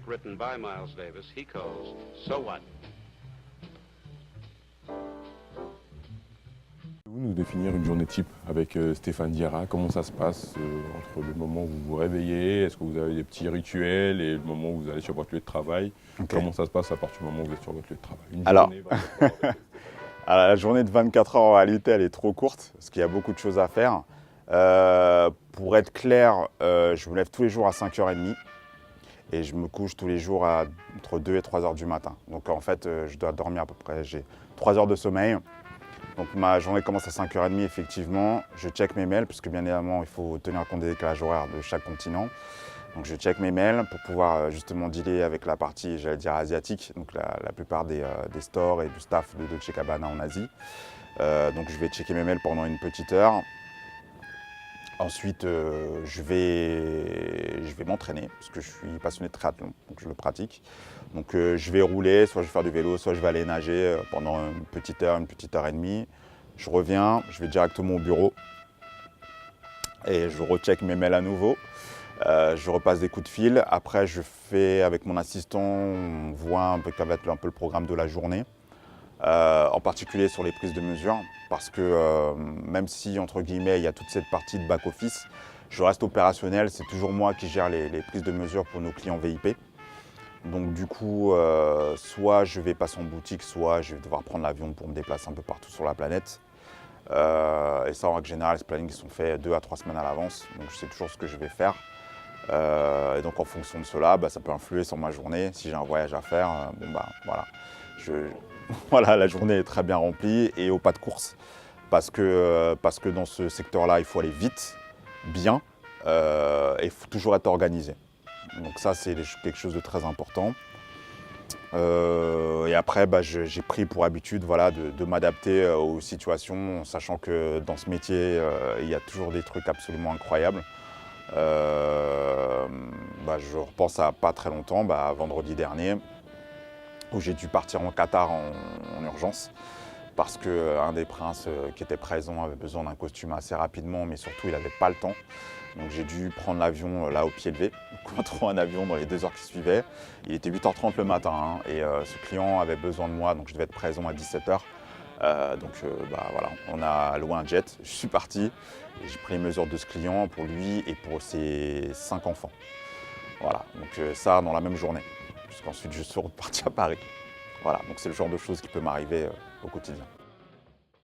Written by Miles Davis, he calls So What? Vous nous définir une journée type avec Stéphane Diarra, comment ça se passe entre le moment où vous vous réveillez, est-ce que vous avez des petits rituels et le moment où vous allez sur votre lieu de travail? Comment ça se passe à partir du moment où vous êtes sur votre lieu de travail? Alors, la journée de 24 heures en réalité elle est trop courte parce qu'il y a beaucoup de choses à faire. Pour être clair, je me lève tous les jours à 5h30 et je me couche tous les jours entre 2 et 3 heures du matin. Donc en fait, je dois dormir à peu près, j'ai 3 heures de sommeil. Donc ma journée commence à 5h30 effectivement. Je check mes mails parce que bien évidemment il faut tenir compte des décalages horaires de chaque continent. Donc je check mes mails pour pouvoir justement dealer avec la partie, j'allais dire asiatique, donc la plupart des stores et du staff de Dolce & Gabbana en Asie. Donc je vais checker mes mails pendant une petite heure. Ensuite, je vais m'entraîner parce que je suis passionné de triathlon, donc je le pratique. Donc je vais rouler, soit je vais faire du vélo, soit je vais aller nager pendant une petite heure et demie. Je reviens, je vais directement au bureau et je recheck mes mails à nouveau. Je repasse des coups de fil. Après, je fais avec mon assistant, on voit un peu le programme de la journée. En particulier sur les prises de mesure, parce que même si, entre guillemets, il y a toute cette partie de back-office, je reste opérationnel, c'est toujours moi qui gère les prises de mesure pour nos clients VIP. Donc du coup, soit je vais passer en boutique, soit je vais devoir prendre l'avion pour me déplacer un peu partout sur la planète. Et ça, en règle générale, les plannings sont faits 2 à 3 semaines à l'avance, donc je sais toujours ce que je vais faire. Et donc en fonction de cela, ça peut influer sur ma journée. Si j'ai un voyage à faire, voilà. Voilà, la journée est très bien remplie et au pas de course. Parce que dans ce secteur-là, il faut aller vite, bien, et il faut toujours être organisé. Donc ça, c'est quelque chose de très important. Et après, j'ai pris pour habitude de m'adapter aux situations, sachant que dans ce métier, il y a toujours des trucs absolument incroyables. Je repense à pas très longtemps, vendredi dernier, où j'ai dû partir en Qatar en urgence parce qu'un des princes qui était présent avait besoin d'un costume assez rapidement, mais surtout il n'avait pas le temps. Donc j'ai dû prendre l'avion là au pied levé, rentrer un avion dans les 2 heures qui suivaient. Il était 8h30 le matin et ce client avait besoin de moi, donc je devais être présent à 17h. Voilà, on a loué un jet, je suis parti et j'ai pris les mesures de ce client pour lui et pour ses 5 enfants. Voilà, donc ça dans la même journée, puisqu'ensuite je suis reparti à Paris. Voilà, donc c'est le genre de choses qui peut m'arriver au quotidien.